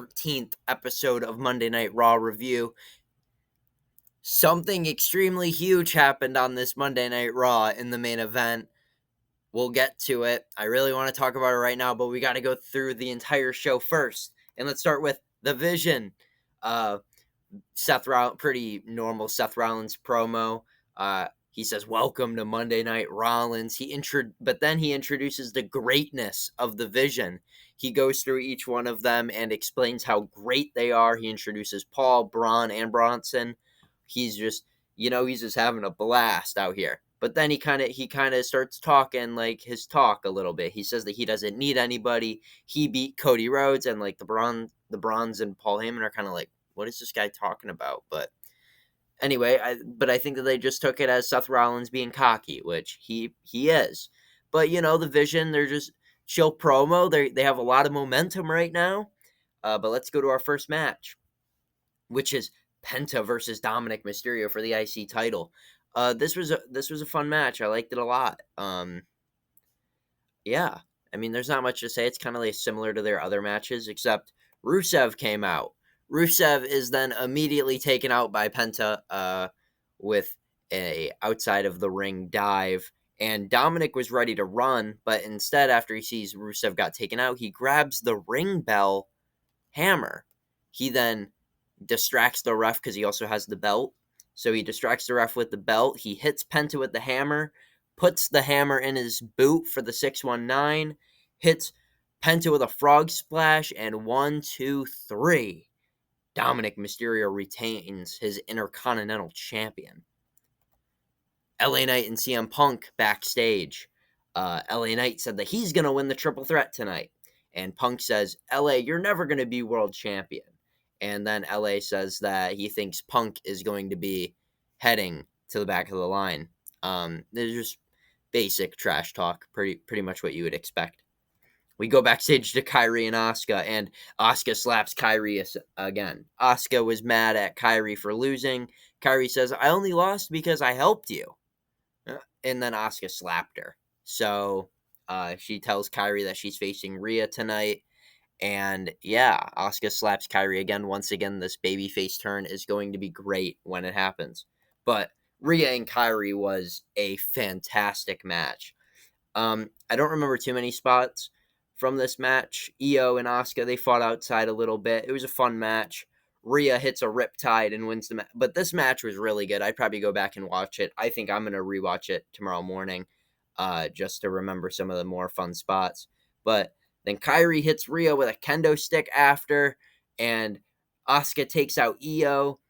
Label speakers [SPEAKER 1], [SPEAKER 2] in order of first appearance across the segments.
[SPEAKER 1] 13th episode of Monday Night Raw review. Something extremely huge happened on this Monday Night Raw in the main event. We'll get to it. I really want to talk about it right now, but we got to go through the entire show first. And let's start with The Vision. Seth Rollins, pretty normal Seth Rollins promo. He says, "Welcome to Monday Night Rollins." But then he introduces the greatness of the Vision. He goes through each one of them and explains how great they are. He introduces Paul, Braun, and Bronson. He's just, he's just having a blast out here. But then he kind of starts talking like his talk a little bit. He says that he doesn't need anybody. He beat Cody Rhodes, and like the Browns and Paul Heyman are kind of like, what is this guy talking about? But anyway, I think that they just took it as Seth Rollins being cocky, which he is. But the Vision, they're just chill promo. They have a lot of momentum right now. But let's go to our first match, which is Penta versus Dominic Mysterio for the IC title. This was a fun match. I liked it a lot. Yeah, I mean, there's not much to say. It's kind of like similar to their other matches, except Rusev came out. Rusev is then immediately taken out by Penta with a outside of the ring dive. And Dominic was ready to run, but instead, after he sees Rusev got taken out, he grabs the ring bell hammer. He then distracts the ref because he also has the belt. So he distracts the ref with the belt. He hits Penta with the hammer, puts the hammer in his boot for the 619, hits Penta with a frog splash, and 1, 2, 3. Dominic Mysterio retains his Intercontinental Champion. LA Knight and CM Punk backstage. LA Knight said that he's going to win the triple threat tonight. And Punk says, LA, you're never going to be world champion. And then LA says that he thinks Punk is going to be heading to the back of the line. There's just basic trash talk, pretty much what you would expect. We go backstage to Kairi and Asuka, and Asuka slaps Kairi again. Asuka was mad at Kairi for losing. Kairi says, I only lost because I helped you. And then Asuka slapped her. So she tells Kairi that she's facing Rhea tonight. And yeah, Asuka slaps Kairi again. Once again, this babyface turn is going to be great when it happens. But Rhea and Kairi was a fantastic match. I don't remember too many spots from this match. Io and Asuka, they fought outside a little bit. It was a fun match. Rhea hits a riptide and wins the match. But this match was really good. I'd probably go back and watch it. I think I'm going to rewatch it tomorrow morning just to remember some of the more fun spots. But then Kairi hits Rhea with a kendo stick after, and Asuka takes out Io.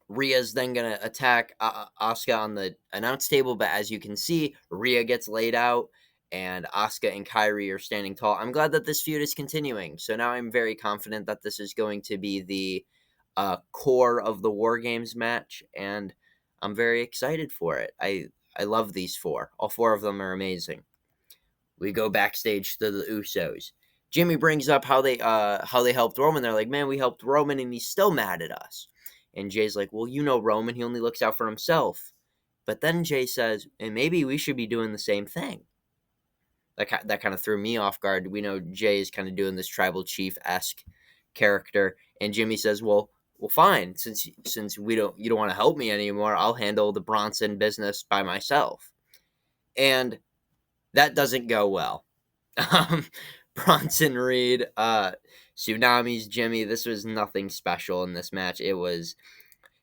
[SPEAKER 1] Rhea's then going to attack Asuka on the announce table, but as you can see, Rhea gets laid out, and Asuka and Kairi are standing tall. I'm glad that this feud is continuing, so now I'm very confident that this is going to be the core of the War Games match, and I'm very excited for it. I love these four. All four of them are amazing. We go backstage to the Usos. Jimmy brings up how they helped Roman. They're like, man, we helped Roman, and he's still mad at us. And Jay's like, well, Roman, he only looks out for himself. But then Jay says, and maybe we should be doing the same thing. That kind of threw me off guard. We know Jay is kind of doing this tribal chief-esque character, and Jimmy says, well, fine. Since you don't want to help me anymore, I'll handle the Bronson business by myself. And that doesn't go well. Bronson Reed, Tsunami's Jimmy. This was nothing special in this match. It was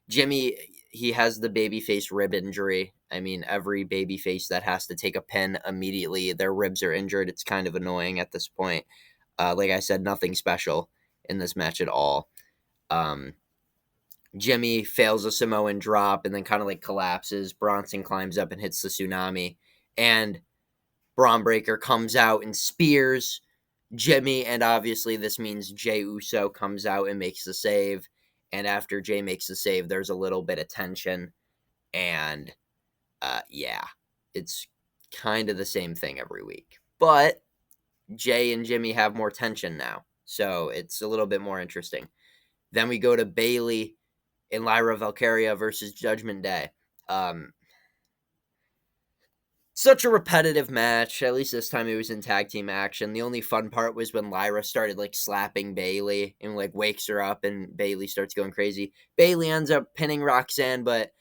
[SPEAKER 1] Jimmy. He has the babyface rib injury. I mean, every babyface that has to take a pin immediately, their ribs are injured. It's kind of annoying at this point. Like I said, nothing special in this match at all. Jimmy fails a Samoan drop and then kind of like collapses. Bronson climbs up and hits the Tsunami. And Braun Breaker comes out and spears Jimmy, and obviously this means Jey Uso comes out and makes the save. And after Jey makes the save, there's a little bit of tension. And yeah, it's kind of the same thing every week. But Jey and Jimmy have more tension now, so it's a little bit more interesting. Then we go to Bayley and Lyra Valkyria versus Judgment Day. Such a repetitive match. At least this time it was in tag team action. The only fun part was when Lyra started like slapping Bayley and like wakes her up, and Bayley starts going crazy. Bayley ends up pinning Roxanne, but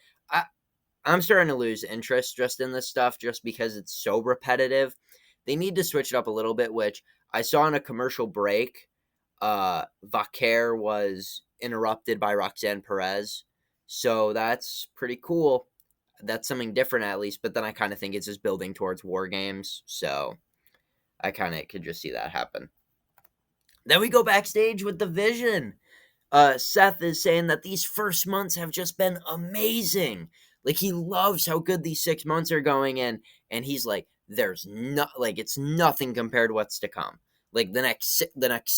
[SPEAKER 1] I'm starting to lose interest just in this stuff just because it's so repetitive. They need to switch it up a little bit, which I saw in a commercial break. Vaquer was interrupted by Roxanne Perez, so that's pretty cool. That's something different at least, but then I kind of think it's just building towards War Games, so I kind of could just see that happen. Then we go backstage with the Vision. Seth is saying that these first months have just been amazing. Like, he loves how good these 6 months are going in, and he's like, there's not like it's nothing compared to what's to come. Like the next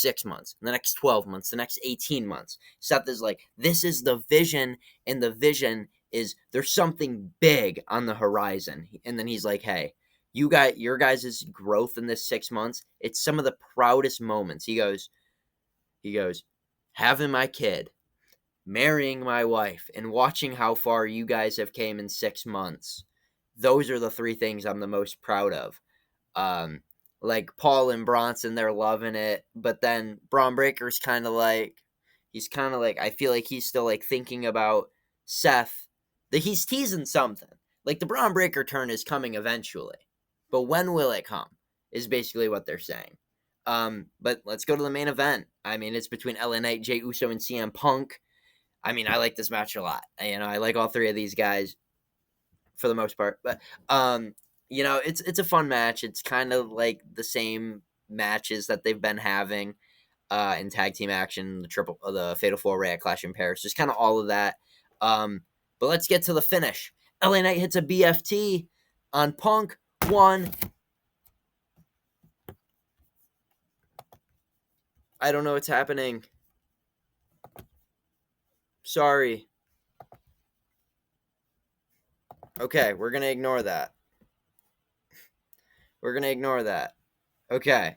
[SPEAKER 1] 6 months, the next 12 months, the next 18 months. Seth is like, this is the vision, and the vision is there's something big on the horizon. And then he's like, hey, you got your guys' growth in this 6 months. It's some of the proudest moments. He goes, having my kid, marrying my wife, and watching how far you guys have came in 6 months. Those are the 3 things I'm the most proud of. Like Paul and Bronson, they're loving it, but then Braun Breaker's kind of like, I feel like he's still like thinking about Seth, that he's teasing something. Like the Braun Breaker turn is coming eventually, but when will it come is basically what they're saying. But let's go to the main event. I mean, it's between LA Knight, Jey Uso, and CM Punk. I mean, I like this match a lot. I like all 3 of these guys for the most part, but it's a fun match. It's kind of like the same matches that they've been having in tag team action, the Fatal 4-Way at Clash in Paris, just kind of all of that. But let's get to the finish. LA Knight hits a BFT on Punk. 1. I don't know what's happening. Sorry. Okay, we're going to ignore that. Okay.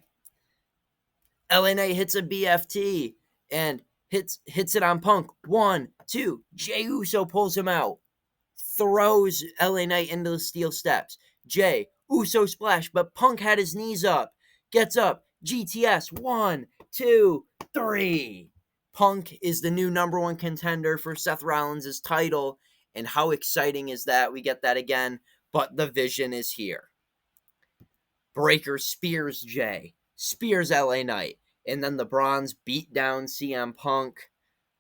[SPEAKER 1] LA Knight hits a BFT and hits it on Punk. 1, 2. Jey Uso pulls him out. Throws LA Knight into the steel steps. Jey Uso splash, but Punk had his knees up. Gets up. GTS. 1, 2, 3. Punk is the new number 1 contender for Seth Rollins' title. And how exciting is that? We get that again. But the Vision is here. Breaker spears Jey. Spears LA Knight. And then the Bronze beat down CM Punk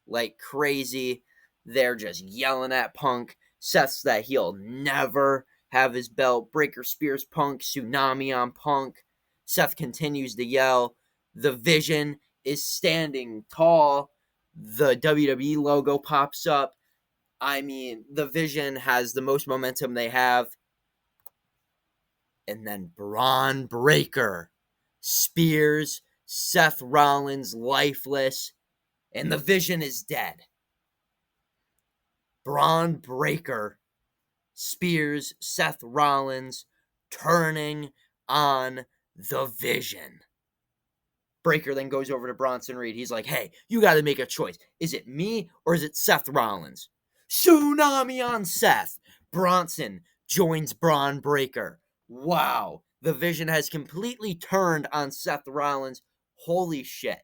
[SPEAKER 1] like crazy. They're just yelling at Punk. Seth's that he'll never have his belt. Breaker spears Punk. Tsunami on Punk. Seth continues to yell. The Vision is standing tall. The WWE logo pops up. I mean, the Vision has the most momentum they have. And then Braun Breaker spears Seth Rollins lifeless, and the Vision is dead. Braun Breaker spears Seth Rollins, turning on the Vision. Breaker then goes over to Bronson Reed. He's like, hey, you got to make a choice. Is it me or is it Seth Rollins? Tsunami on Seth. Bronson joins Braun Breaker. Wow. The Vision has completely turned on Seth Rollins. Holy shit.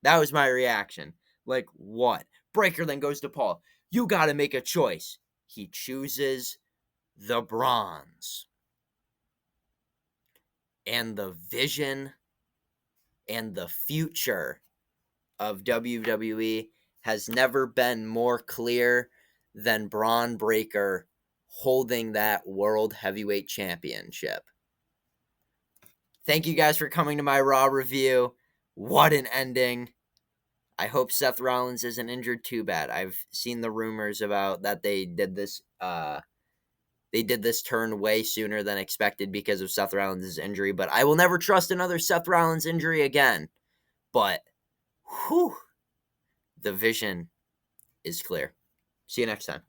[SPEAKER 1] That was my reaction. Like, what? Breaker then goes to Paul. You got to make a choice. He chooses the Bronze. And the Vision and the future of WWE has never been more clear than Braun Breaker holding that World Heavyweight Championship. Thank you guys for coming to my Raw review. What an ending. I hope Seth Rollins isn't injured too bad. I've seen the rumors about that they did this turn way sooner than expected because of Seth Rollins' injury, but I will never trust another Seth Rollins injury again. But, the Vision is clear. See you next time.